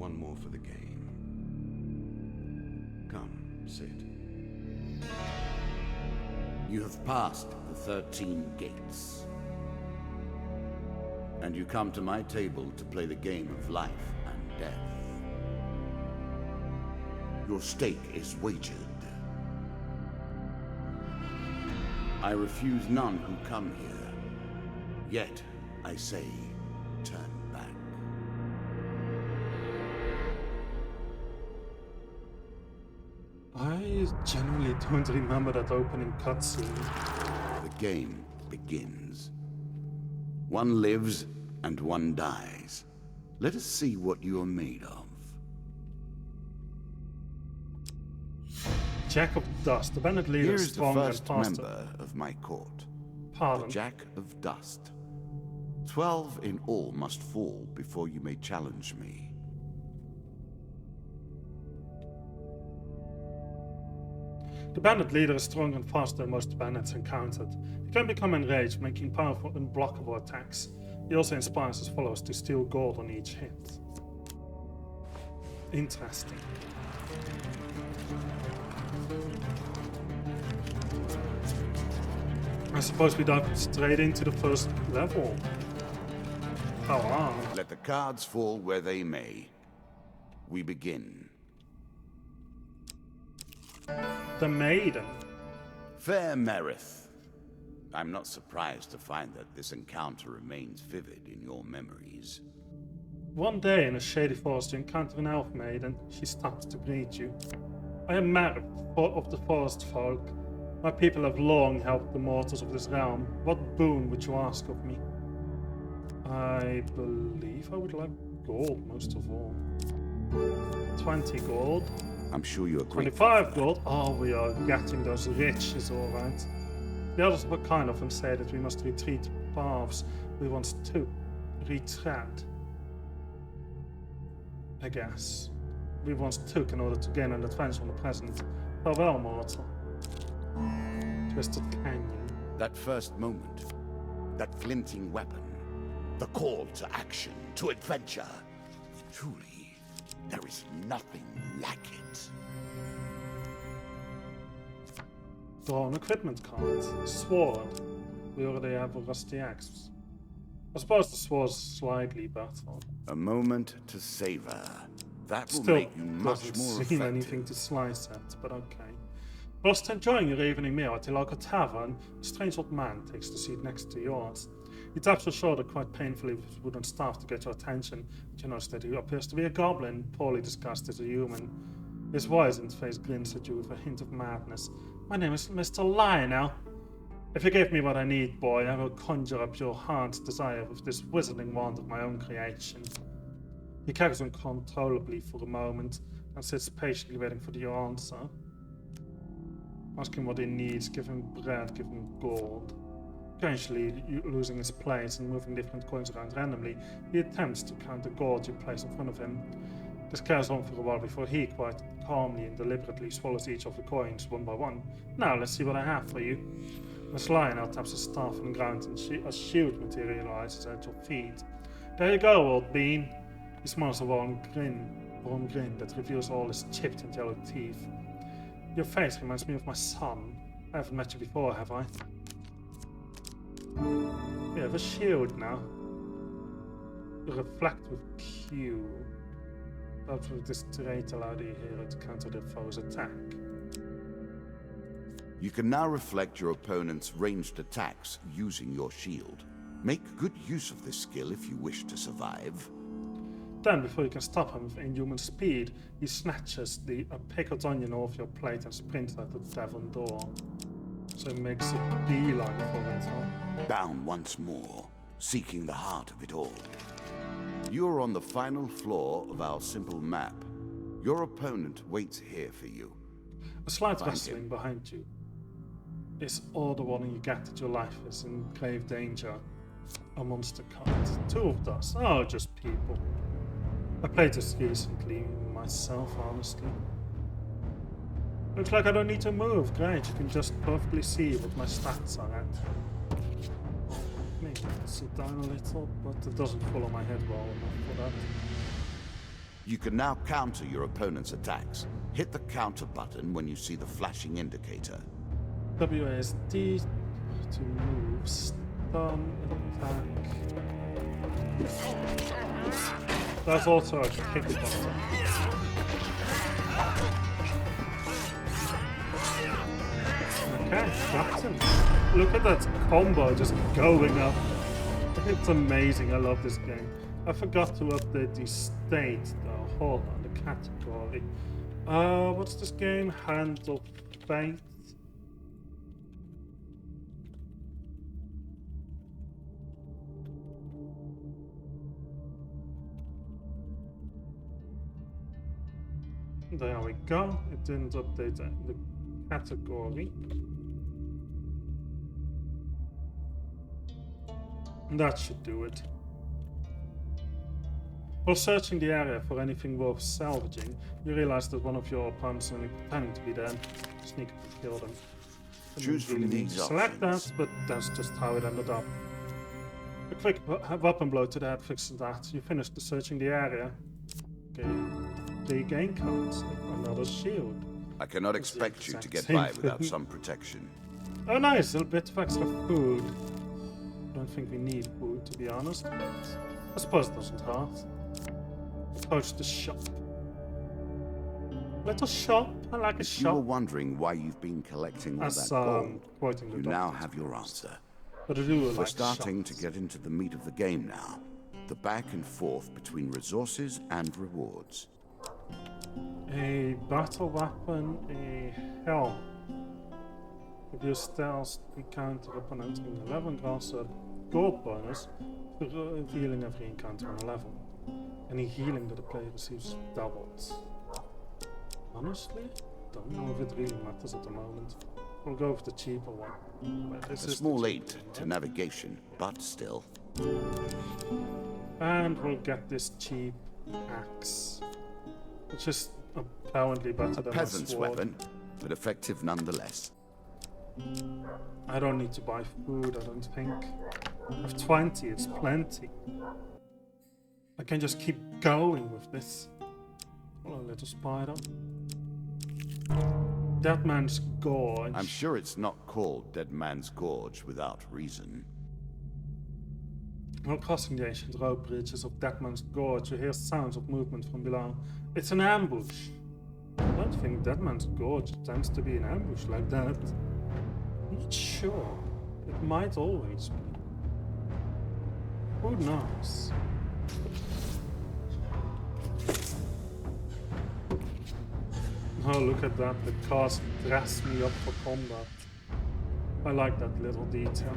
one more for the game. Come, sit. You have passed the 13 gates. And you come to my table to play the game of life and death. Your stake is wagered. I refuse none who come here. Yet, I say, turn back. I genuinely don't remember that opening cutscene. The game begins. One lives and one dies. Let us see what you are made of. Jack of Dust. The bandit leader Here is is the strong and first faster. member of my court. Pardon? The Jack of Dust. 12 in all must fall before you may challenge me. The bandit leader is stronger and faster than most bandits encountered. He can become enraged, making powerful, unblockable attacks. He also inspires his followers to steal gold on each hit. Interesting. I suppose we dive straight into the first level. Oh wow. Let the cards fall where they may. We begin. The Maiden. Fair Merith. I'm not surprised to find that this encounter remains vivid in your memories. One day in a shady forest you encounter an elf maiden. She stops to greet you. I am Merith, of the forest folk. My people have long helped the mortals of this realm. What boon would you ask of me? I believe I would like gold most of all. 20 gold. I'm sure you're grateful. 25 gold. Oh, we are getting those riches, alright. The others were kind of them say that we must retreat paths we once took. Retread. I guess. We once took in order to gain an advantage from the present. Farewell, mortal. Twisted Canyon. That first moment, that glinting weapon, the call to action, to adventure. Truly, there is nothing like it. Draw an equipment card. Sword. We already have a rusty axe. I suppose the sword's slightly better. A moment to savor. That will Still make you much doesn't more seem effective. anything to slice at, but okay. Whilst enjoying your evening meal at the local tavern, a strange old man takes the seat next to yours. He taps your shoulder quite painfully with his wooden staff to get your attention, but you notice that he appears to be a goblin, poorly disguised as a human. His wizened face grins at you with a hint of madness. My name is Mr. Lionel. If you give me what I need, boy, I will conjure up your heart's desire with this wizarding wand of my own creation. He cackles uncontrollably for a moment and sits patiently waiting for your answer. Ask him what he needs, give him bread, give him gold. Occasionally, losing his place and moving different coins around randomly, he attempts to count the gold you place in front of him. This carries on for a while before he, quite calmly and deliberately, swallows each of the coins one by one. Now, let's see what I have for you. Miss Lionel taps his staff on the ground and a shield materializes at your feet. There you go, old bean. He smiles a warm grin that reveals all his chipped and yellow teeth. Your face reminds me of my son. I haven't met you before, have I? We have a shield now. You reflect with Q. Perhaps with this trait allow the hero to counter the foe's attack. You can now reflect your opponent's ranged attacks using your shield. Make good use of this skill if you wish to survive. Then, before you can stop him with inhuman speed, he snatches a pickled onion off your plate and sprints out the tavern door. So he makes a beeline for it, huh? Down once more, seeking the heart of it all. You are on the final floor of our simple map. Your opponent waits here for you. A slight Find rustling him. behind you. It's all the warning you get that your life is in grave danger. A monster card. 2 of those. Oh, just people. I played this recently myself, honestly. Looks like I don't need to move. Great, you can just perfectly see what my stats are at. Maybe I can sit down a little, but it doesn't follow my head well enough for that. You can now counter your opponent's attacks. Hit the counter button when you see the flashing indicator. WASD to move, stun, attack. There's also a kick button. Okay, that's him. Look at that combo just going up. It's amazing. I love this game. I forgot to update the state though. Hold on, the category. What's this game? Hand of Fate. There we go. It didn't update the category. That should do it. While searching the area for anything worth salvaging, you realize that one of your opponents is only pretending to be dead. Sneak up and kill them. Choose from these select options. that, but that's just how it ended up. A quick weapon blow to the head fixes that. You finished the searching the area. Okay. The gain cards. Another shield. I cannot expect you to get same by without thing. some protection. Oh nice, a little bit of extra food. I don't think we need food, to be honest. I suppose it doesn't hurt. Approach the shop. Little shop. I like a If you were shop. wondering why you've been collecting all As that gold, quoting the you now document. have your answer. But I do We're like starting to shops. get into the meat of the game now. The back and forth between resources and rewards. A battle weapon, a helm. If you stealth, encounter upon entering the level grants a gold bonus for revealing every encounter on a level. Any healing that the player receives doubles. Honestly, don't know if it really matters at the moment. We'll go with the cheaper one. Well, this A is small the aid cheaper one, to navigation, but still. And we'll get this cheap axe, which is apparently better than Peasant's my sword. weapon, but effective nonetheless. I don't need to buy food, I don't think. I have 20, it's plenty. I can just keep going with this. Hello, little spider. That man's gorge. I'm sure it's not called Dead Man's Gorge without reason. While crossing the ancient rope bridges of Dead Man's Gorge, you hear sounds of movement from below. It's an ambush. I don't think Dead Man's Gorge tends to be an ambush like that. I'm not sure. It might always be. Who knows? Oh, look at that. The cars dress me up for combat. I like that little detail.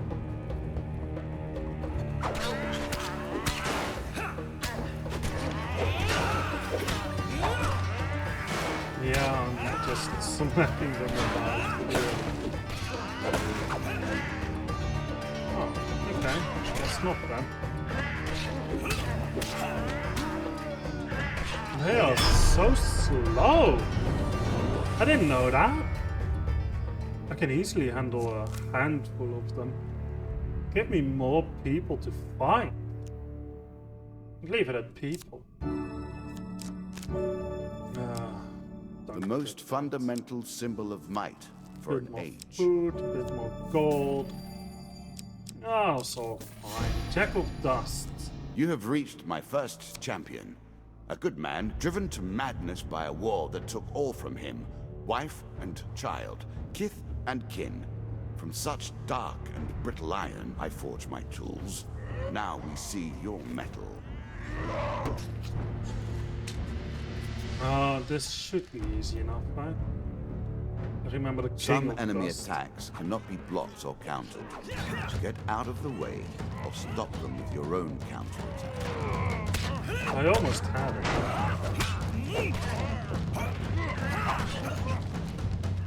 Yeah, I'm just smacking them about. Oh, okay. That's not bad. They are so slow. I didn't know that. I can easily handle a handful of them. Give me more people to fight. Leave it at people. The most fundamental symbol of might for Bit an more age. food, bit more gold. Oh, so fine. Jack of dust. You have reached my first champion. A good man driven to madness by a war that took all from him. Wife and child, kith and kin. From such dark and brittle iron I forge my tools. Now we see your metal. This should be easy enough, right? I remember the king Some of enemy dust. attacks cannot be blocked or countered. Get out of the way or stop them with your own counterattack. I almost had it.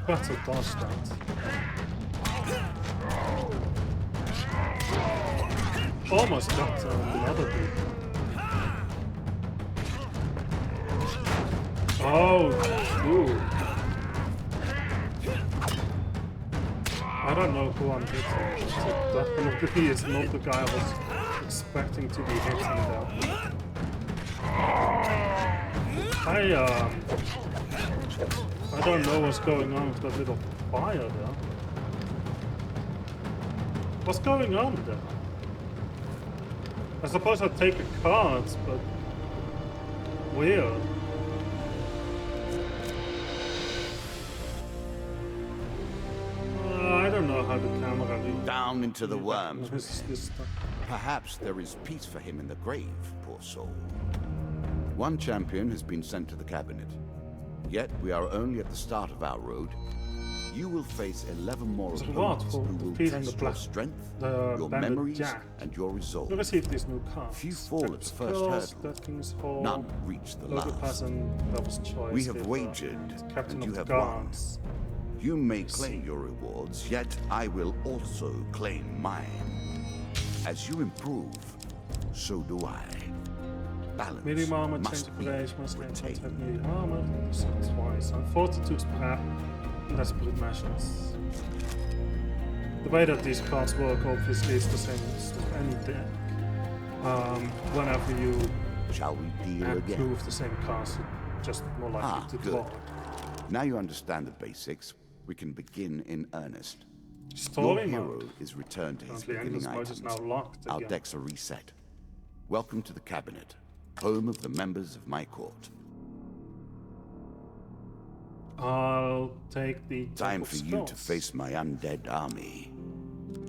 Battle dodge that. Almost got the other dude. Oh, dude. I don't know who I'm hitting. It definitely is not the guy I was expecting to be hitting though. I don't know what's going on with that little fire there. What's going on there? I suppose I'd take the cards, but weird. I don't know how the camera Down into the worms. this stuff. Perhaps there is peace for him in the grave, poor soul. One champion has been sent to the cabinet. Yet we are only at the start of our road. You will face 11 more As a opponents reward for who will defeating test the your black- strength, the your bandit memories, Jack. and your resolve. You received these new cards. Few fall at the first hurdle. None reach the Local last. person, Devil's Choice. We have Hitler, wagered, Captain and of you the have won. Guards. You may claim your rewards, yet I will also claim mine. As you improve, so do I. Balance Medium armor, change must of be rage, must gain retained. contact medium armor. So twice. And fortitude perhaps. Desperate measures. The way that these cards work obviously is the same as any deck. Whenever you Shall we deal add again? two of the same cards, you're just more likely to good. draw. Now you understand the basics, we can begin in earnest. Your Story hero mode. is returned to his Apparently beginning endless mode is items. now locked Our again. decks are reset. Welcome to the cabinet, home of the members of my court. I'll take the Time Jack for of you to Skulls. face my undead army.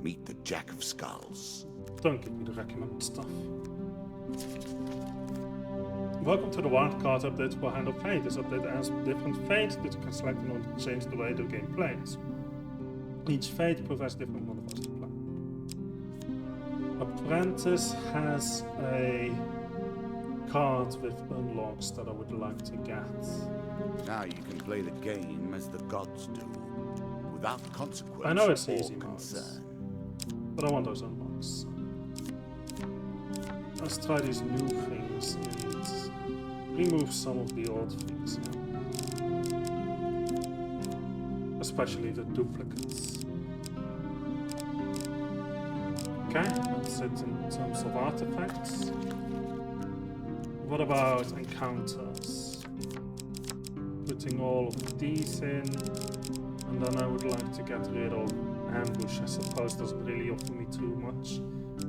Meet the Jack of Skulls. Don't give me the recommended stuff. Welcome to the wildcard update for Hand of Fate. This update adds different fates that you can select in order to change the way the game plays. Each fate provides different modifiers to play. Apprentice has a card with unlocks that I would like to get. Now you can play the game as the gods do, without consequence I know it's or easy modes, concern. but I want those unlocks. Let's try these new things and remove some of the old things. Especially the duplicates. Okay, that's it in terms of artifacts. What about encounters? Putting all of these in, and then I would like to get rid of ambush. I suppose doesn't really offer me too much.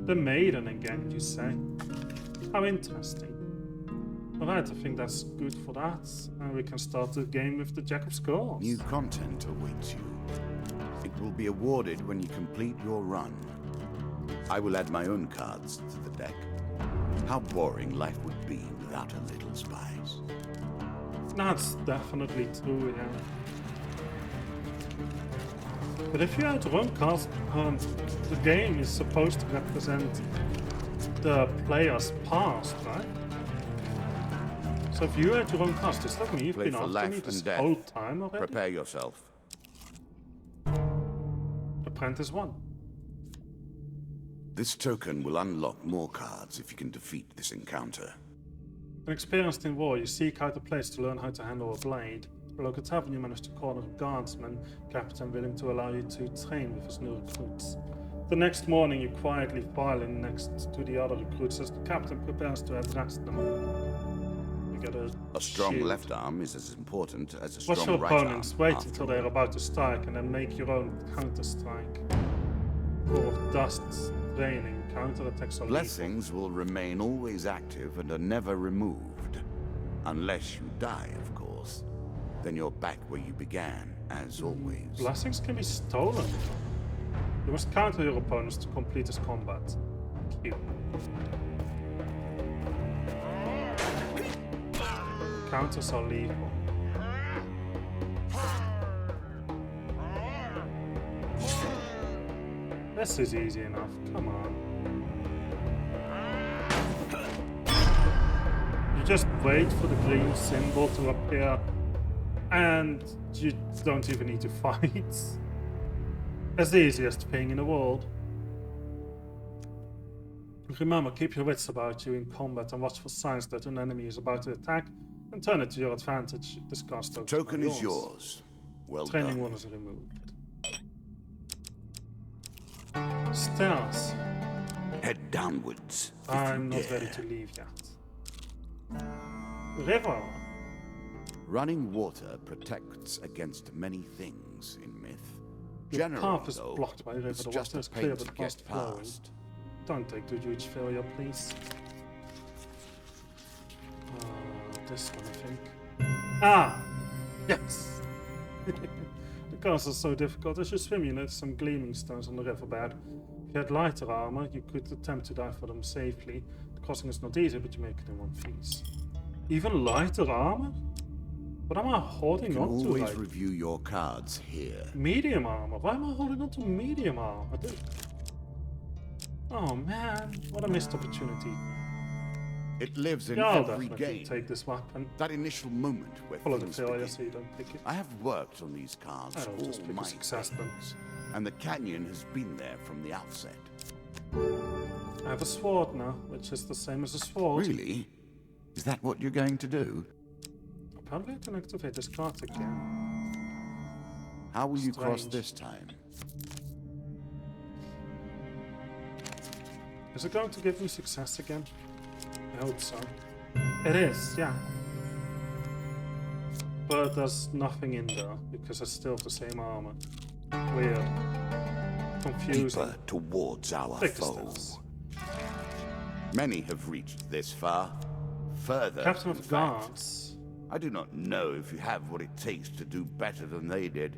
The maiden again, you say? How interesting. Alright, I think that's good for that. And we can start the game with the Jack of Skulls. New content awaits you. It will be awarded when you complete your run. I will add my own cards to the deck. How boring life would be without a little spice. That's definitely true, yeah. But if you add your own cards, the game is supposed to represent the player's past, right? So if you add your own cards, does that mean you've Play been for after life me this and death. whole time already? Prepare yourself. Apprentice 1. This token will unlock more cards if you can defeat this encounter. When experienced in war, you seek out a place to learn how to handle a blade. At a local tavern, you manage to corner a guardsman captain willing to allow you to train with his new recruits. The next morning, you quietly file in next to the other recruits as the captain prepares to address them. You get A strong shield. left arm is as important as a Watch strong your right arm. opponents, wait after until all. they're about to strike, and then make your own counter-strike. Core of Dust training, counter-attacks are lethal. Blessings will remain always active and are never removed. Unless you die, of course. Then you're back where you began, as always. Blessings can be stolen. You must counter your opponents to complete this combat. Q. Counters are lethal. This is easy enough, come on. You just wait for the green symbol to appear and you don't even need to fight. That's the easiest thing in the world. Remember, keep your wits about you in combat and watch for signs that an enemy is about to attack and turn it to your advantage. Discard tokens. Token are is yours. Well Training done. 1 is removed. Stairs. Head downwards. if I'm you not dare. ready to leave yet. River. Running water protects against many things in myth. Your Generally, path is though, blocked by a river. it's The just water a is clear pain but to fast get flowing. past. Don't take the huge failure, please. This one, I think. Ah! Yes! The castle's so difficult. As you swim, you notice some gleaming stones on the riverbed. If you had lighter armor, you could attempt to dive for them safely. The crossing is not easy, but you make it in one piece. Even lighter armor? What am I holding You can on to? always Like, review your cards here. medium armor? Why am I holding on to medium armor? Oh man, what a missed opportunity. It lives in Yeah, I'll every definitely game. take this weapon. That initial moment where Follow the things failure begin. so you don't pick it. I have worked on these cards I don't just all pick a my success then. days, and the canyon has been there from the outset. I have a sword now, which is the same as a sword. Really? Is that what you're going to do? Apparently I can activate this card again. How will you cross Strange. this time? Is it going to give me success again? I hope so. It is, yeah. But there's nothing in there, because it's still the same armor. Weird. Confusing. Deeper towards our Take the foe. steps. Many have reached this far. Further, Captain in of fact. Guards. I do not know if you have what it takes to do better than they did.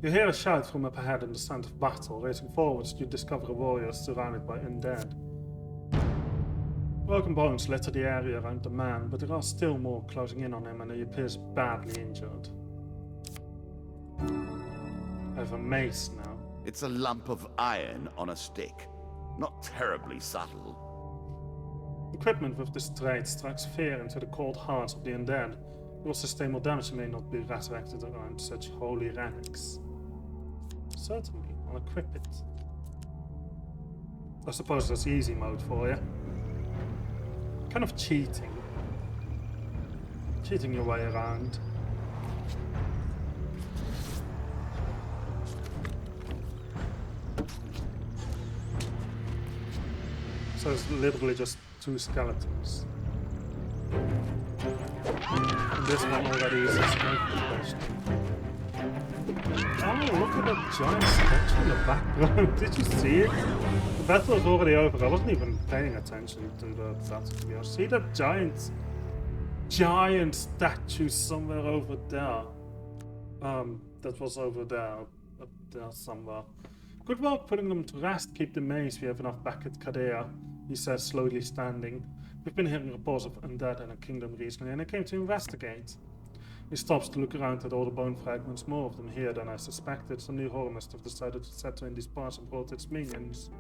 You hear a shout from up ahead in the sound of battle. Racing forwards, you discover a warrior surrounded by undead. Broken bones litter the area around the man, but there are still more closing in on him and he appears badly injured. I have a mace now. It's a lump of iron on a stick. Not terribly subtle. Equipment with this trait strikes fear into the cold hearts of the undead. It will sustain more damage and may not be resurrected around such holy relics. Certainly, I'll equip it. I suppose that's easy mode for you. Kind of cheating. Cheating your way around. So it's literally just two skeletons. And this one already is a snake question. Oh, look at that giant statue in the background. Did you see it? The battle was already over. I wasn't even paying attention to the battle, to be honest. See that giant statue somewhere over there. That was over there. Up there somewhere. Good work putting them to rest. Keep the maze. We have enough back at Kadea, he says, slowly standing. We've been hearing reports of undead in a kingdom recently, and I came to investigate. He stops to look around at all the bone fragments, more of them here than I suspected. Some new horror must have decided to settle in these parts and brought its minions.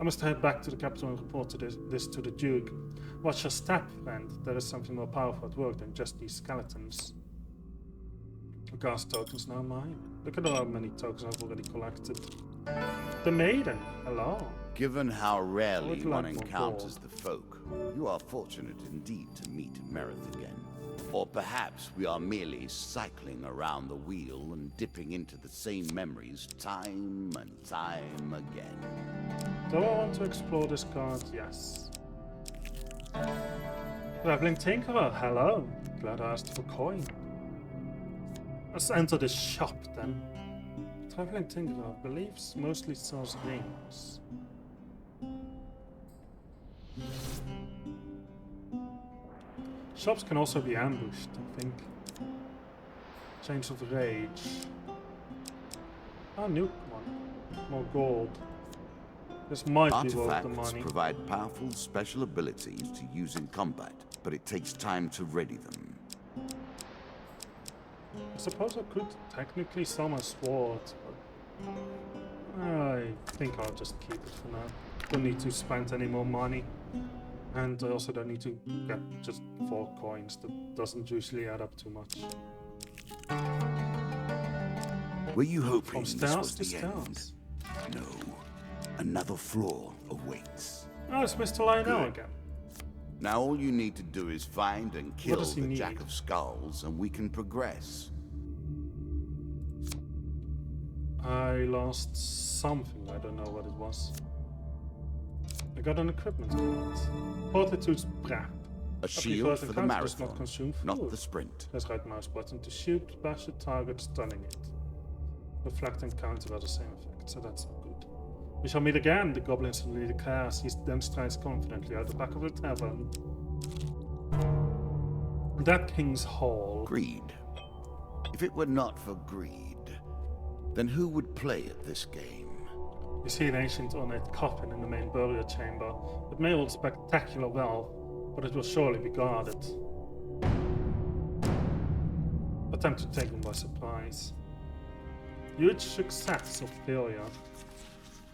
I must head back to the capital and report this to the Duke. Watch your step, friend. There is something more powerful at work than just these skeletons. The gas token's now mine. Look at how many tokens I've already collected. The maiden, hello. Given how rarely would one like more encounters gold. the folk, you are fortunate indeed to meet Merith again. Or perhaps we are merely cycling around the wheel and dipping into the same memories time and time again. Do I want to explore this card? Yes. Traveling Tinkerer, hello. Glad I asked for coin. Let's enter this shop then. Traveling Tinkerer, I believe, mostly sells rings. Shops can also be ambushed, I think. Chains of Rage. Ah, new one. More gold. This might be worth the Artifacts money. provide powerful special abilities to use in combat, but it takes time to ready them. I suppose I could technically sell my sword, but I think I'll just keep it for now. Don't need to spend any more money. And I also don't need to get just 4 coins. That doesn't usually add up too much. Were you hoping From this stars was to the end? stars. No. Another floor awaits. Oh, it's Mr. Lionel Good. again. Now all you need to do is find and kill does he the need? Jack of Skulls, and we can progress. I lost something. I don't know what it was. I got an equipment card. Fortitude's Prep. A shield for the Does not marathon, consume food. not the sprint. Press right mouse button to shoot, bash a target, stunning it. Reflect and counter are the same effect, so that's not good. We shall meet again, the goblin suddenly declares. He then strides confidently out the back of the tavern. That King's Hall. Greed. If it were not for greed, then who would play at this game? You see an ancient ornate coffin in the main burial chamber. It may hold spectacular wealth, but it will surely be guarded. Attempt to take them by surprise. Huge success or failure.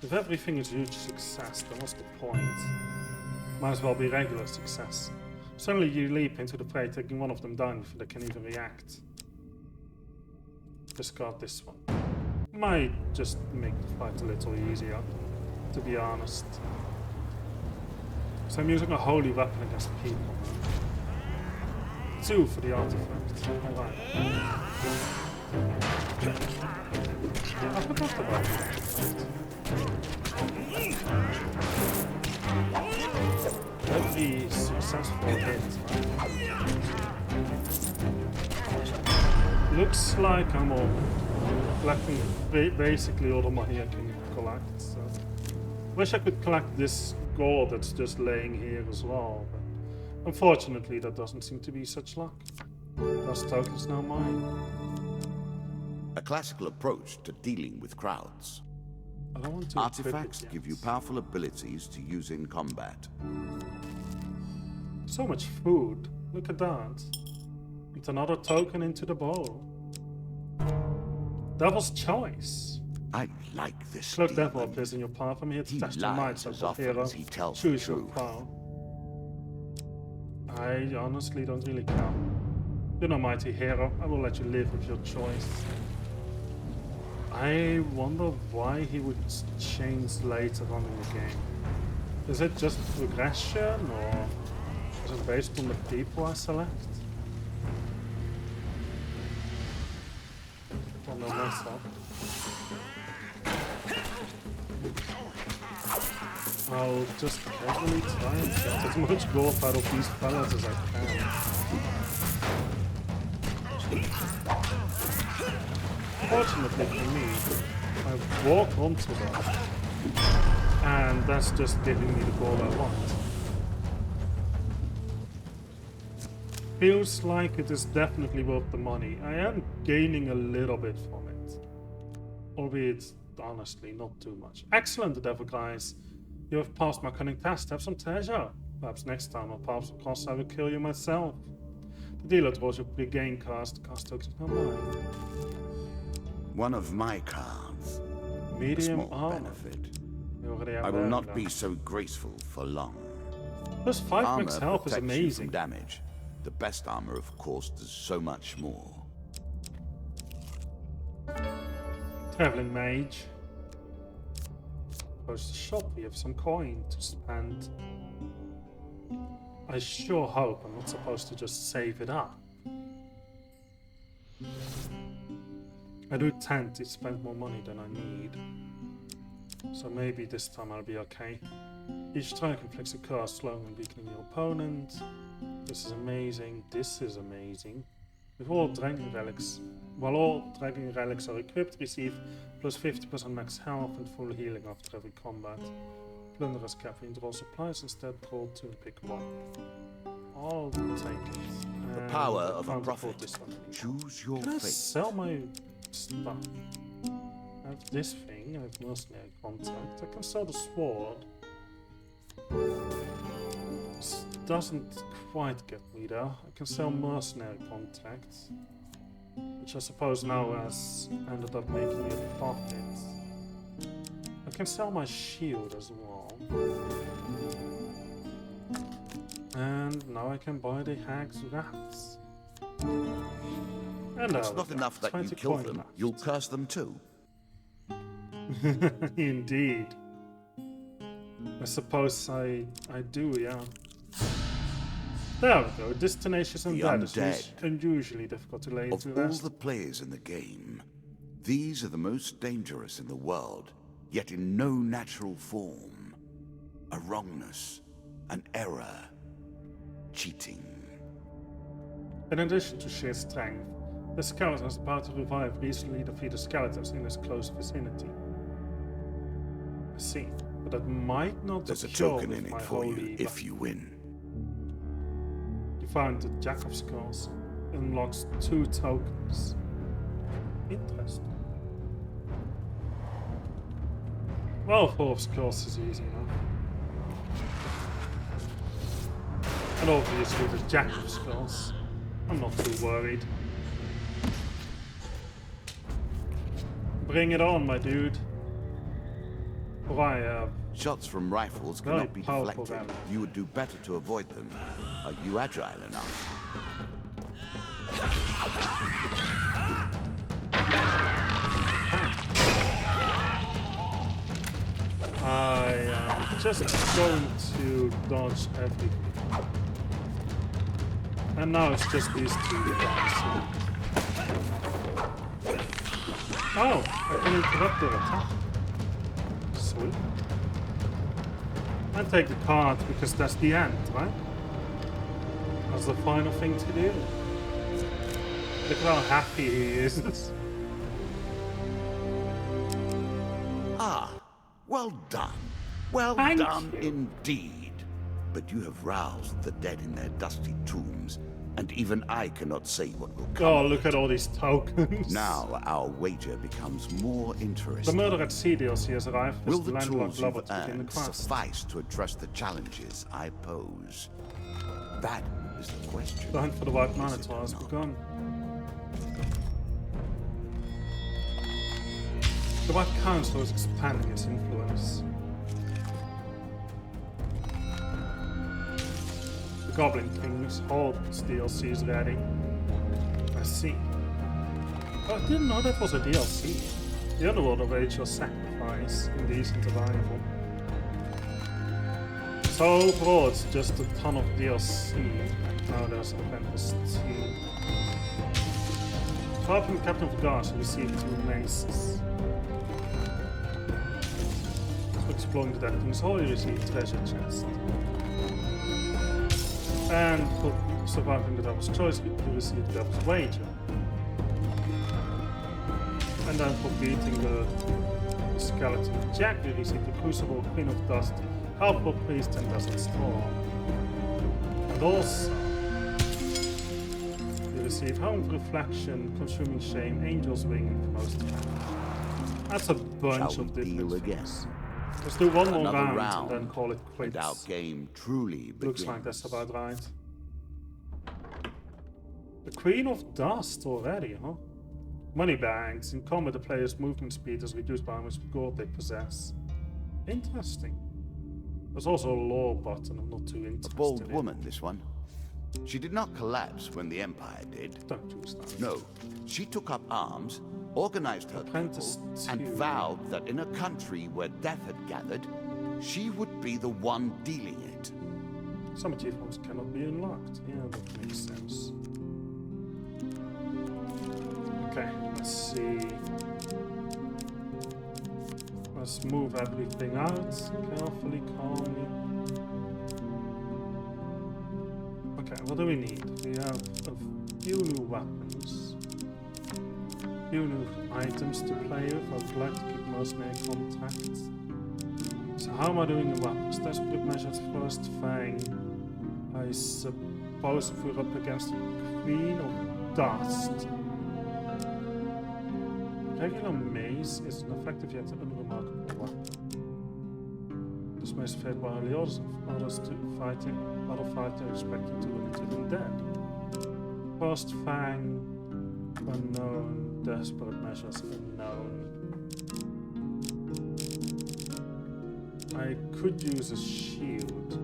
If everything is huge success, then what's the point? Might as well be regular success. Suddenly you leap into the fray, taking one of them down before they can even react. Discard this one. Might just make the fight a little easier, to be honest. So I'm using a holy weapon against people now. 2 for the artifact. Alright. I forgot about that. Every successful hit, right? Looks like I'm all collecting basically all the money I can collect. So. Wish I could collect this gold that's just laying here as well, but unfortunately that doesn't seem to be such luck. Those tokens now mine. A classical approach to dealing with crowds. I don't want to Artifacts give you powerful abilities to use in combat. So much food. Look at that. It's another token into the bowl. Devil's Choice. I like this Cloak demon. Devil appears in your path. I'm here to He test your might, lies as so often hero. as he tells Choose the your truth. foe. I honestly don't really care. You're no mighty hero. I will let you live with your choice. I wonder why he would change later on in the game. Is it just progression, or is it based on the people I select? Well, no, myself. I'll just casually try and get as much gold out of these fellas as I can. Fortunately for me, I walk onto them, and that's just giving me the gold I want. Feels like it is definitely worth the money. I am gaining a little bit from it, albeit honestly not too much. Excellent, Devil guys. You have passed my cunning test. Have some treasure. Perhaps next time, or perhaps of course I will kill you myself. The dealer draws your regain cast. Cast tokens now mine. One of my cards. Medium A small armor. benefit. You already have I will that, not though. be so graceful for long. Plus 5 Armor max health is protects you amazing. from damage. The best armor, of course, does so much more. Traveling mage. Goes to shop, we have some coin to spend. I sure hope I'm not supposed to just save it up. I do tend to spend more money than I need. So maybe this time I'll be okay. Each strike inflicts a curse, slowing and weakening your opponent. This is amazing. This is amazing. With all dragon relics, while all dragon relics are equipped, receive plus 50% max health and full healing after every combat. Plunderers carefully draw supplies, instead roll 2 and pick 1. I'll take it. The And power I of a can't prophet. afford this one anymore. Choose your Can I fate. sell my stuff? I have this thing, I have mercenary contact. I can sell the sword. This doesn't quite get me there. I can sell mercenary contacts, which I suppose now has ended up making me a profit. I can sell my shield as well. And now I can buy the hag's rats. And It's not enough that you 20 kill coin them, left. you'll curse them too. Indeed. I suppose I do, yeah. There we go. This tenacious The undead is undead. unusually difficult to lay Of into all rest. the players in the game, these are the most dangerous in the world, yet in no natural form. A wrongness, an error. cheating. In addition to sheer strength, the skeleton is about to revive recently defeated skeletons in his close vicinity. I see, but that might not There's a occur token with in my it for you holy if you win. You found the Jack of Skulls. Unlocks 2 tokens. Interesting. Well, 4 of Skulls is easy enough. And obviously the Jack of Skulls. I'm not too worried. Bring it on, my dude. Why, Shots from rifles very cannot be powerful deflected. weapon. You would do better to avoid them. Are you agile enough? I am just going to dodge everything. And now it's just these 2 guys. Oh, I can interrupt their attack. Sweet. And take the card because that's the end, right? That's the final thing to do. Look at how happy he is. Ah, well done. Well Thank done you. indeed. But you have roused the dead in their dusty tombs, and even I cannot say what will come. Oh, look at all these tokens. Now our wager becomes more The interesting. Murder at Sea DLC has arrived Will as the the landlocked tools lover you've to begin the earned quest. suffice to address the challenges I pose? That is the question. The hunt for the White Is it Minotaur has not? begun. The White Council is expanding its influence. The Goblin King's Hord's DLC is ready. I see. Oh, I didn't know that was a DLC. The Underworld awaits your sacrifice in decent arrival. So overall, it's just a ton of DLC. Now there's Apprentice 2. Apart from Captain of the Guards, you received 2 maces. Exploring the Dead King's Hall, you received treasure chest. And for surviving the Devil's Choice, you received the Devil's Wager. And then for beating the Skeleton Jack, you received the Crucible, Queen of Dust, Half-Blood Priest, and Desert Storm. And also, you receive Home of Reflection, Consuming Shame, Angel's Wing, and Most. That's a bunch Shall of we deal different again? things. Let's do one more Another round and then call it and our quits. game truly begins. Looks like that's about right. The Queen of Dust already, huh? Moneybags. In combat, the player's movement speed is reduced by how much gold they possess. Interesting. There's also a lore button I'm not too A interested bold in. woman, this one. She did not collapse when the Empire did. Don't use that. No, she took up arms, organized her Apprentice people, and 2. vowed that in a country where death had gathered, she would be the one dealing it. Some achievements cannot be unlocked. Yeah, that makes sense. Okay, let's see. Let's move everything out carefully, calmly. Okay, what do we need? We have a few new weapons. A few new items to play with. I would like to keep mercenary contacts. So how am I doing in weapons? Desperate measures, first fang. I suppose if we're up against the Queen of Dust. Regular mace is an effective yet unremarkable weapon. This mace is fed by others to fighting, other fighters expecting to run into the dead. First fang, unknown, desperate measures, unknown. I could use a shield.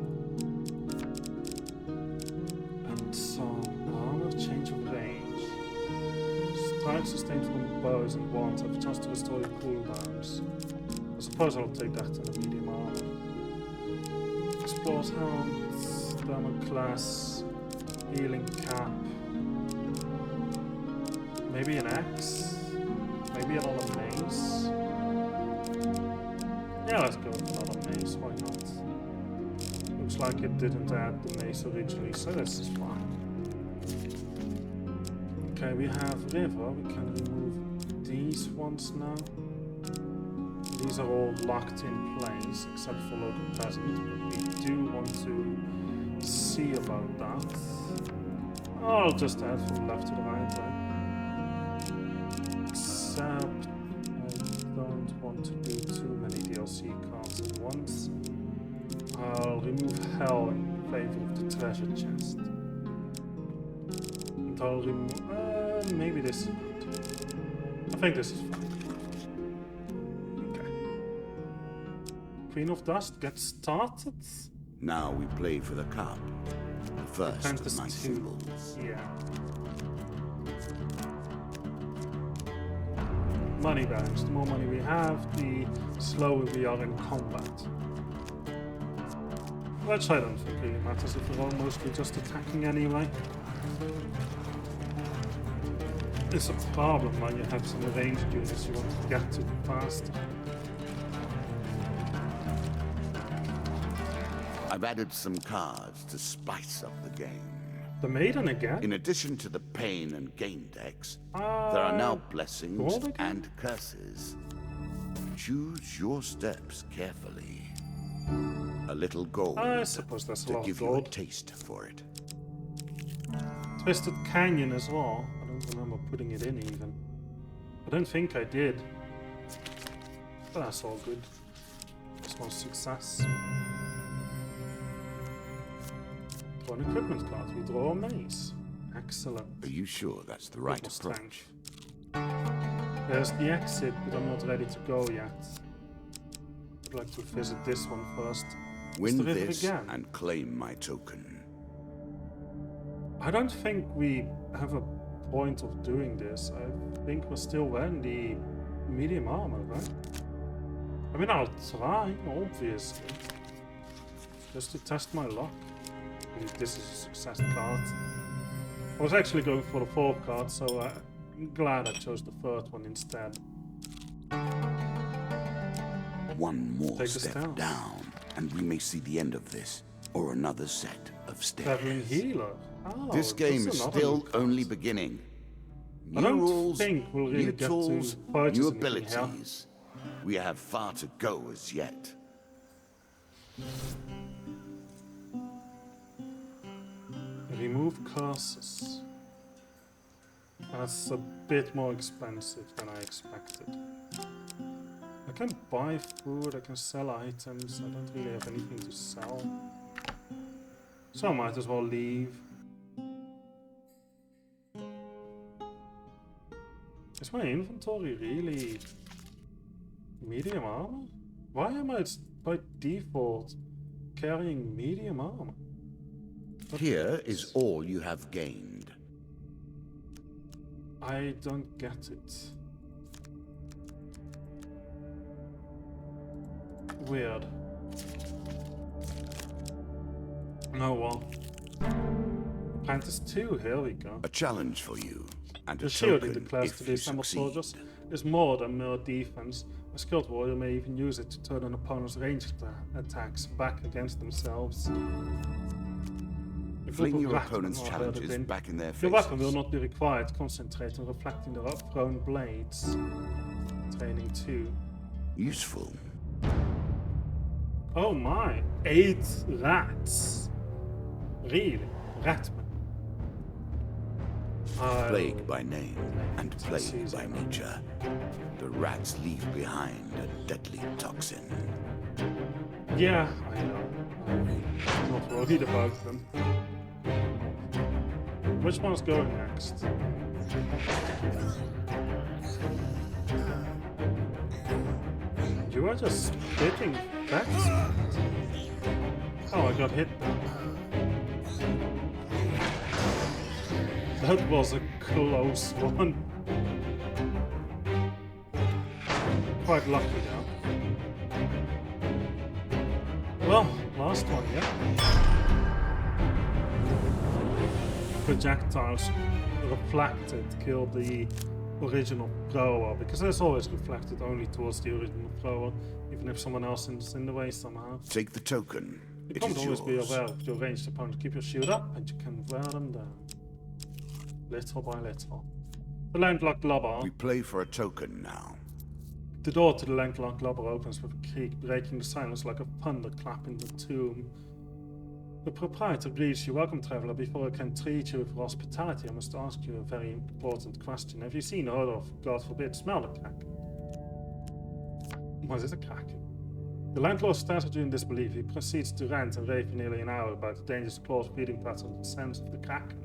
And some armor, change of range. Strikes sustained from bows and wands have a chance to restore your cooldowns. I suppose I'll take that in a medium armor. Explores helmet, thermal class, healing cap. Maybe an axe? Maybe another mace? Yeah, let's go with another mace, why not? Looks like it didn't add the mace originally, so this is fine. Okay, we have river. We can remove these ones now. These are all locked in place, except for local present, but we do want to see about that. I'll just add from left to the right then. Except I don't want to do too many DLC cards at once. I'll remove hell in favor of the treasure chest. And I'll remove... maybe this is good. I think this is fine. Queen of Dust gets started. Now we play for the cup. The first Apprentice of my 2. symbols. Yeah. Money bags. The more money we have, the slower we are in combat. Which I don't think really matters if we're all mostly just attacking anyway. It's a problem when you have some ranged units you want to get to faster. I've added some cards to spice up the game. The maiden again? In addition to the pain and gain decks, there are now blessings and curses. Choose your steps carefully. A little gold I suppose that's a to lot of give you a gold. taste for it. Twisted Canyon as well. I don't remember putting it in even. I don't think I did. But that's all good. This one's success. Draw an equipment card. We draw a maze. Excellent. Are you sure that's the right Triple approach? strength. There's the exit, but I'm not ready to go yet. I'd like to visit this one first. Win the river this again. and claim my token. I don't think we have a point of doing this. I think we're still wearing the medium armor, right? I mean, I'll try, obviously. Just to test my luck. This is a success card. I was actually going for the fourth card, so I'm glad I chose the third one instead. One more Take us step down, and we may see the end of this, or another set of Traveling stairs. healer. Oh, This game that's is another still new card. only beginning. I New don't rules, think we'll really new get tools, to purchase new anything here. abilities. We have far to go as yet. Remove curses. That's a bit more expensive than I expected. I can buy food, I can sell items, I don't really have anything to sell. So I might as well leave. Is my inventory really medium armor? Why am I by default carrying medium armor? Here is all you have gained. I don't get it. Weird. Oh well. Apprentice 2, here we go. A challenge for you, and The a shielding token declares if to you the assembled succeed. soldiers is more than mere defense. A skilled warrior may even use it to turn an opponent's ranged attacks back against themselves. Fling your opponent's challenges back in their Your weapon will faces. not be required. Concentrate on reflecting their upthrown blades. Training 2. Useful. Oh my! 8 rats! Really? Ratman. Plague by name and plague by nature. The rats leave behind a deadly toxin. Yeah, I know. I'm not worried about them. Which one's going next? You are just spitting rats. Oh, I got hit. That was a close one. Quite lucky now. Well, last one, yeah. Projectiles reflected killed the original thrower, because it's always reflected only towards the original thrower, even if someone else is in the way somehow. Take the token You It can't is always be yours. aware of your ranged opponent. Keep your shield up and you can wear them down. Little by little. The landlocked lobber. We play for a token now. The door to the landlocked lobber opens with a creak, breaking the silence like a thunderclap in the tomb. The proprietor greets you. Welcome, traveler. Before I can treat you with hospitality, I must ask you a very important question. Have you seen or heard of, God forbid, smell the crack? What is a crack? The landlord stares at you in disbelief. He proceeds to rant and rave for nearly an hour about the dangerous claws feeding pattern and the sense of the kraken.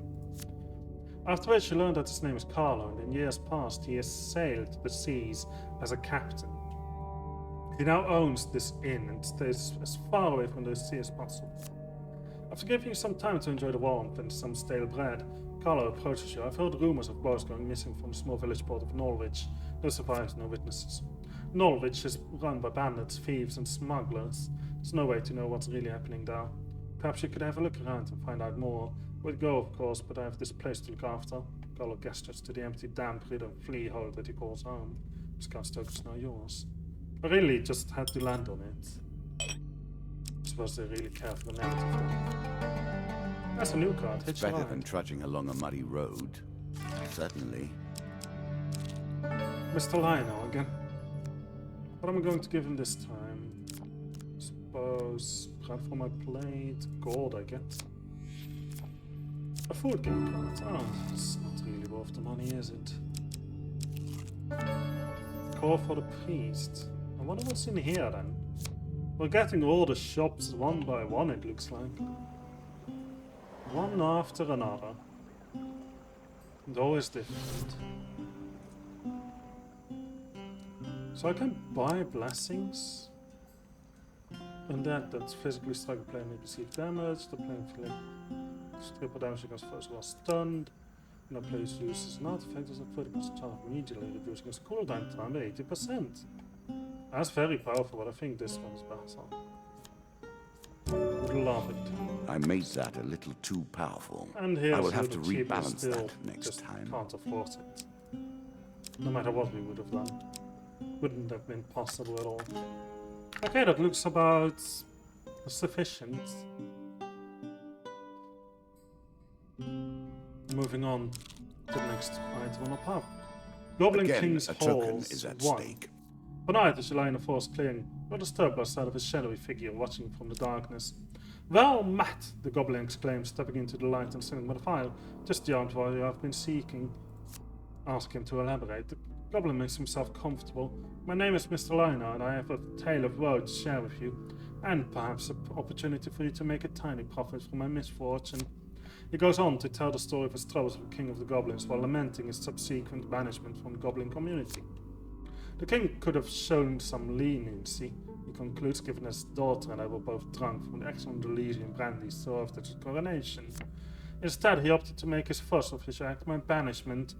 After which you learn that his name is Carlo, and in years past he has sailed the seas as a captain. He now owns this inn and stays as far away from the sea as possible. After giving you some time to enjoy the warmth and some stale bread, Carlo approaches you. I've heard rumors of boats going missing from the small village port of Norwich. No survivors, no witnesses. Norwich is run by bandits, thieves and smugglers. There's no way to know what's really happening there. Perhaps you could have a look around and find out more. We'd go, of course, but I have this place to look after. Carlo gestures to the empty, damp-ridden flea hole that he calls home. Scoutstoke is now yours. I really just had to land on it. I suppose they really care for the narrative though. That's a new card. It's better than trudging along a muddy road. Certainly. Mr. Lionel again. What am I going to give him this time? Suppose bread for my plate, gold I get. A food game card. Oh, it's not really worth the money, is it? Call for the priest. I wonder what's in here then. We're getting all the shops one by one, it looks like. One after another. And always different. So I can buy blessings. And that's physically strike a player may receive damage. The player inflict triple damage against foes who are stunned. No player uses an artifact as a 30% charge immediately, reducing its cooldown time by 80%. That's very powerful, but I think this one's better. Would love it. I made that a little too powerful. And here's I will have to the cheap, rebalance still that next just time. Can't afford it. No matter what we would have done. Wouldn't have been possible at all. Okay, that looks about sufficient. Moving on to the next item on our path. Goblin Again, King's a token Halls is at 1. stake. For night, as you lie in a forest clearing, you're disturbed by the sight of a shadowy figure watching from the darkness. Well met, the goblin exclaims, stepping into the light and sitting by the fire. Just the answer you have been seeking. Ask him to elaborate. The goblin makes himself comfortable. My name is Mr. Lionel, and I have a tale of woe to share with you, and perhaps an opportunity for you to make a tiny profit from my misfortune. He goes on to tell the story of his troubles with the King of the Goblins while lamenting his subsequent banishment from the goblin community. The king could have shown some leniency, he concludes, given his daughter and I were both drunk from the excellent Elysian brandy served at his coronation. Instead, he opted to make his first official act my banishment.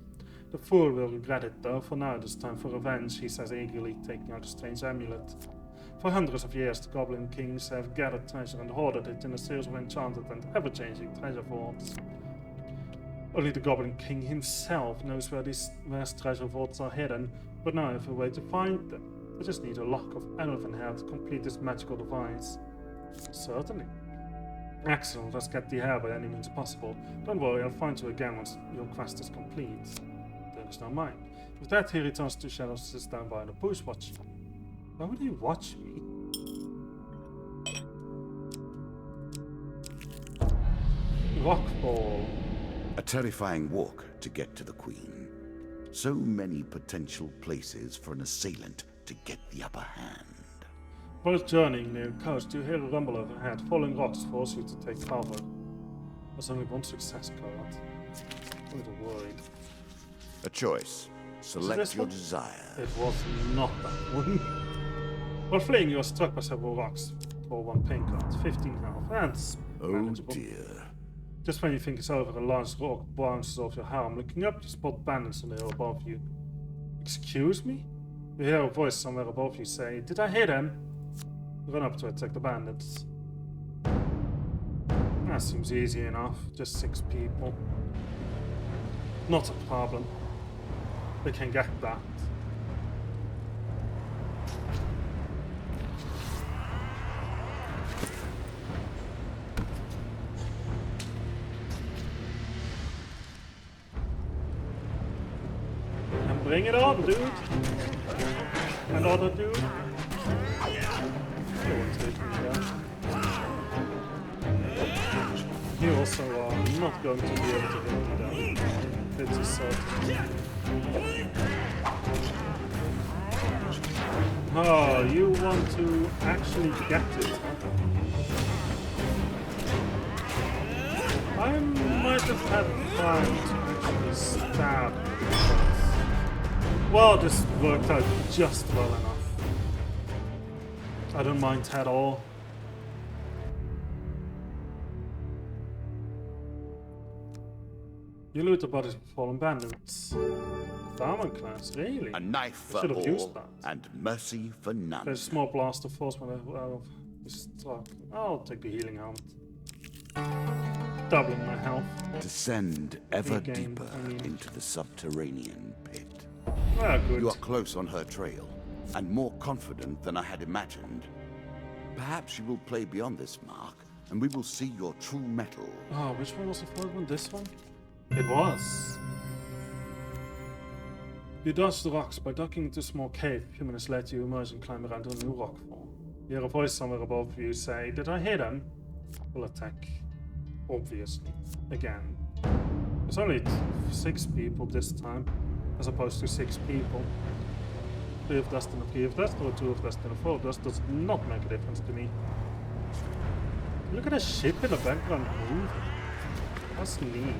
The fool will regret it, though, for now it is time for revenge, he says eagerly, taking out a strange amulet. For hundreds of years, the Goblin Kings have gathered treasure and hoarded it in a series of enchanted and ever-changing treasure vaults. Only the Goblin King himself knows where these vast treasure vaults are hidden, but now I have a way to find them. I just need a lock of elven hair to complete this magical device. Certainly. Excellent, let's get the hair by any means possible. Don't worry, I'll find you again once your quest is complete. There is no mine. With that, he returns to Shadows and sits down by the bush watching. Why would he watch me? Rockfall. A terrifying walk to get to the Queen. So many potential places for an assailant to get the upper hand. While journeying near the coast, you hear a rumble overhead. Falling rocks force you to take cover. There's only one success card. I'm a little worried. A choice. Select your desire. It was not that one. While fleeing, you are struck by several rocks. For one pink card, 15 health. That's manageable. Dear. Just when you think it's over, a large rock bounces off your helm. Looking up, you spot bandits on the hill above you. Excuse me? You hear a voice somewhere above you say, "Did I hit him?" You run up to attack the bandits. That seems easy enough. Just 6 people. Not a problem. They can get that. Bring it on, dude! Another dude? You also are not going to be able to hit me down. It's a certain. Oh, you want to actually get it? I might have had time to actually stab him, but... Well, this worked out just well enough. I don't mind at all. You loot the bodies of fallen bandits. Diamond class, really? A knife for Should have used all, that. and mercy for none. There's a small blast of force when I struck. I'll take the healing helmet. Doubling my health. Descend ever Regain, deeper into the subterranean pit. Ah, good. You are close on her trail, and more confident than I had imagined. Perhaps you will play beyond this mark, and we will see your true mettle. Oh, which one was the fourth one? This one? It was. You dodge the rocks by ducking into a small cave. A few minutes later, you emerge and climb around a new rock wall. You hear a voice somewhere above you say, "Did I hit him?" Will attack. Obviously. Again. There's only 6 people this time, as opposed to 6 people. 3 of dust and a 3 of dust, or 2 of dust and a 4 of dust does not make a difference to me. Look at the ship in the background moving. That's neat.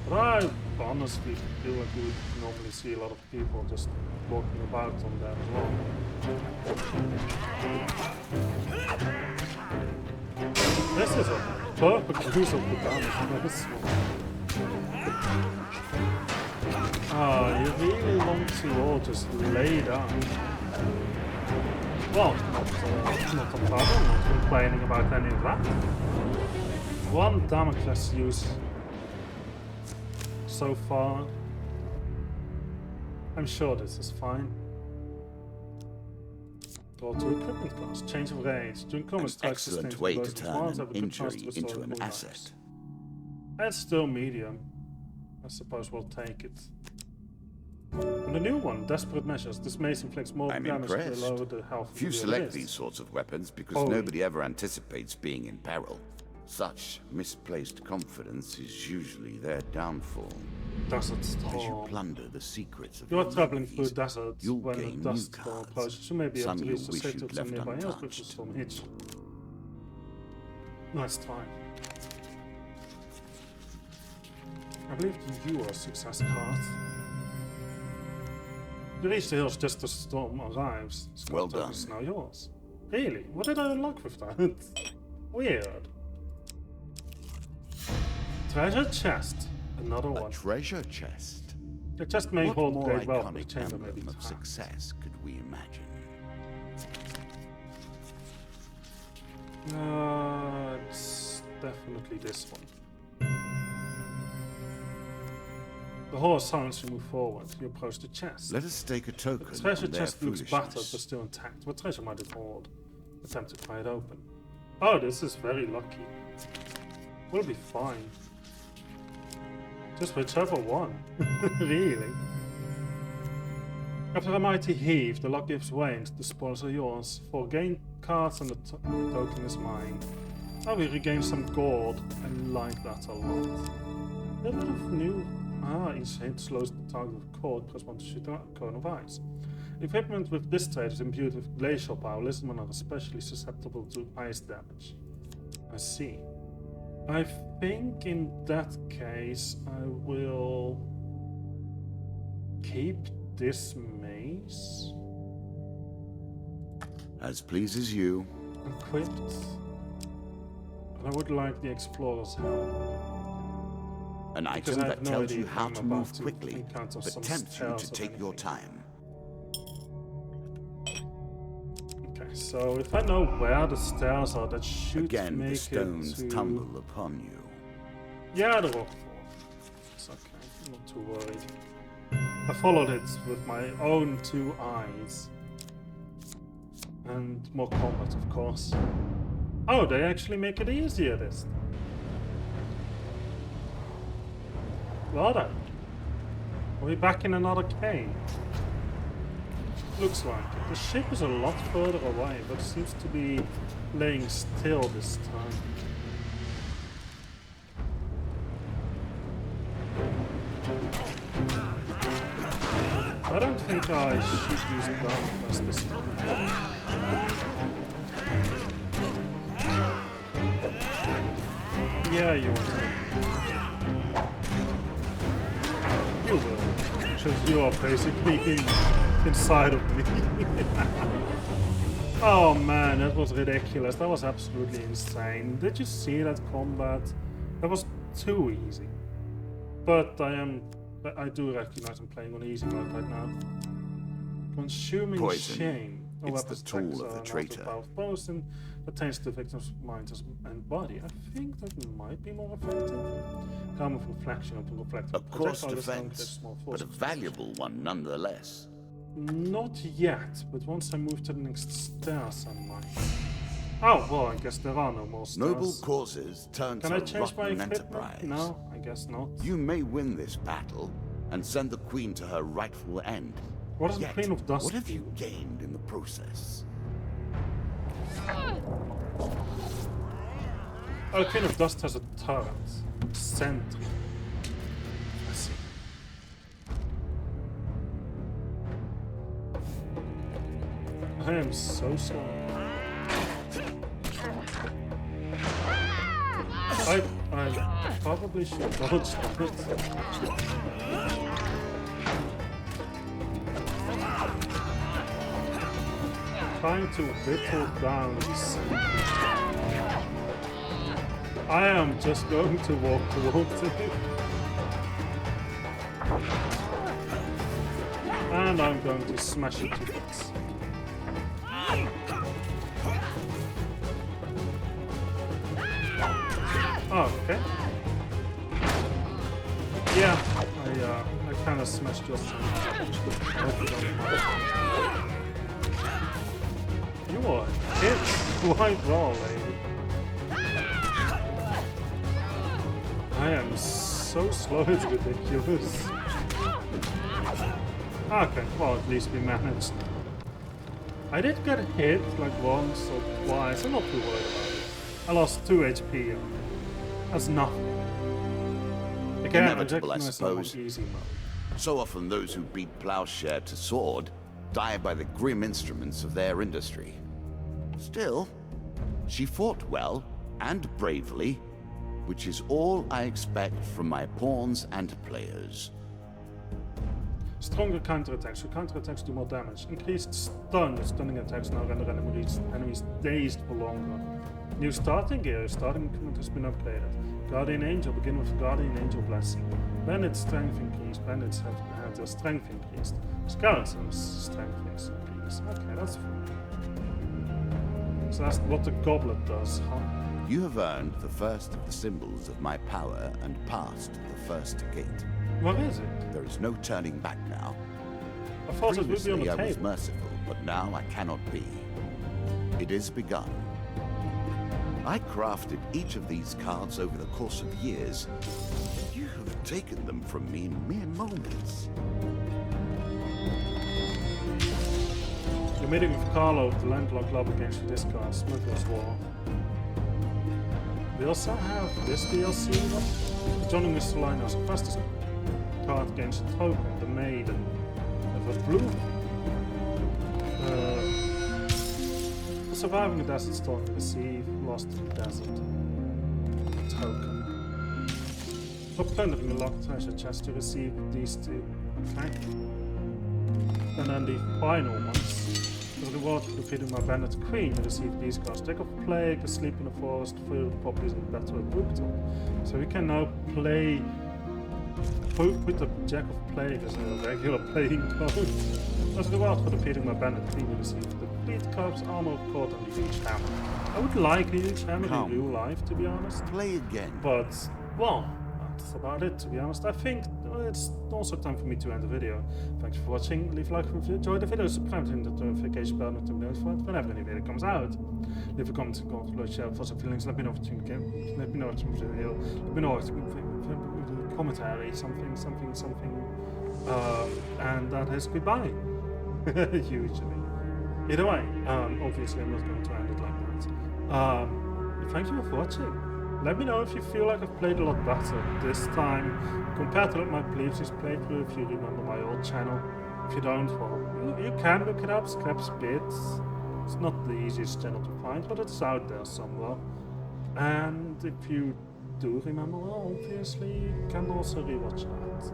But I honestly feel like you would normally see a lot of people just walking about on there as well. This is a perfect use of the damage for this one. Ah, you really want to all just lay down. Well, not a problem, not complaining about any of that. 1 Damocles use so far. I'm sure this is fine. Draw 2 equipment costs. Change of range. During combat strikes, Excellent way to turn an injury into an asset. That's still medium. I suppose we'll take it. And the new one, Desperate Measures. This mace inflicts more I'm damage to impressed. lower the health. Few of the select other these list. sorts of weapons because Oh. nobody ever anticipates being in peril. Such misplaced confidence is usually their downfall. Desert As you Storm. plunder the secrets of You are your traveling through enemies, deserts you'll when a gain dust new storm cards. approaches. You may be able Some to you'll reach the wish safety you'd of some left nearby hills, which is untouched. from Hitch. Nice try. I believe you are a success card. You reach the hills just as the storm arrives. Well Scott done. is now yours. Really? What did I unlock with that? Weird. Treasure chest. Another A one. treasure chest. The chest may What hold more great wealth, but the iconic chamber may be emblem of tapped. success could we imagine? It's definitely this one. The horse silently move forward. You approach the chest. Let us stake a token The treasure on their chest looks battered but foolishness. still intact. What treasure might it hold? Attempt to pry it open. Oh, this is very lucky. We'll be fine. Just whichever one. Really. After a mighty heave, the lock gives way and the spoils are yours. 4 gain cards and the token is mine. Oh, we regain some gold. I like that a lot. A bit of new... Ah, each hit slows the target with cold. Press 1 to shoot a cone of ice. Equipment with this trait is imbued with glacial power. Listenmen are especially susceptible to ice damage. I see. I think in that case I will keep this mace As pleases you. equipped. And I would like the explorer's helm. An Because item I have that no tells idea you if how I'm to about move to quickly, encounter but some tempts you spells to or take your anything. time. Okay, so if I know where the stairs are, that should Again, make the stones it to... tumble upon you. Yeah, the rock fall. It's okay, I'm not too worried. I followed it with my own 2 eyes. And more combat, of course. Oh, they actually make it easier this time. Well done. Are we back in another cave? Looks like it. The ship is a lot further away, but seems to be laying still this time. I don't think I should use a gun as this time. Yeah, you want to. You will. Because you are basically inside of me. Oh man, that was ridiculous. That was absolutely insane. Did you see that combat? That was too easy. But I do recognize I'm playing on easy mode right now. Consuming Poison. Shame. It's the tool of the traitor. Poison pertains to the victim's mind and body. I think that might be more effective. Calm of reflection upon reflective. A coarse defense, but a valuable one nonetheless. Not yet, but once I move to the next stairs, I might. Oh, well, I guess there are no more stairs. Noble causes turn Can to I change my rotten equipment? enterprise. No, I guess not. You may win this battle and send the Queen to her rightful end. What does the Yet, Queen of Dust what have do? you gained in the process? Oh, the Queen of Dust has a turret. Sentry. I see. I am so slow. I probably should dodge it. Trying to whittle down these. I am just going to walk towards it. And I'm going to smash it to bits. Oh, okay. Yeah, I kind of smashed your son. You are hit quite well, lady. I am so slow, it's ridiculous. Okay, well, at least we managed. I did get hit like once or twice, I'm not too worried about it. I lost 2 HP. That's nothing. Again, Inevitable, I suppose. Easy mode. So often those who beat plowshare to sword die by the grim instruments of their industry. Still, she fought well and bravely, which is all I expect from my pawns and players. Stronger counterattacks. Your counterattacks do more damage. Increased stun. Your stunning attacks now render enemies dazed for longer. New starting gear. Starting equipment has been upgraded. Guardian Angel. Begin with Guardian Angel Blessing. Bandit's strength increased. Bandits have had their strength increased. Skeleton's strength increased. Okay, that's fine. So that's what the goblet does, huh? You have earned the first of the symbols of my power and passed the first gate. What is it? There is no turning back now. I thought it would be on the Previously, I table. was merciful, but now I cannot be. It is begun. I crafted each of these cards over the course of years. You have taken them from me in mere moments. You're meeting with Carlo of the Landlocked Club against the discard, Smuggler's War. We also have this DLC one. Joining Mr. Linus, quest this card against a token, the Maiden of a blue. Surviving a desert storm, receive lost in the desert. Token. For plundering a locked treasure chest to receive these two. Okay. And then the final ones. The reward for defeating my bandit queen, receive these cards. Jack of Plague, Asleep in the Forest, Field Poppies, and Battle of Brutal. So we can now play with the Jack of Plague as a regular playing card. As a reward for defeating my bandit queen, we receive the Complete Corpse, Armor of Court, and the Huge Hammer. I would like a Huge Hammer in real life, to be honest. Play again. But, well, that's about it, to be honest. I think it's also time for me to end the video. Thanks for watching. Leave a like if you enjoyed the video. Subscribe to the notification bell to be notified whenever any video comes out. Leave a comment and share for some feelings. Let me know what you think. Let me know what you feel. Let me know what you think. commentary, something, and that is goodbye. Usually. Either way, obviously I'm not going to end it like that. Thank you for watching. Let me know if you feel like I've played a lot better this time compared to my previous playthrough, if you remember my old channel. If you don't, well, you can look it up, Scraps Bits. It's not the easiest channel to find, but it's out there somewhere. And if you do remember, well, obviously you can also rewatch that.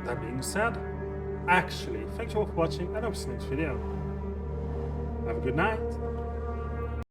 That being said, actually, thank you all for watching, and I'll see you next video. Have a good night.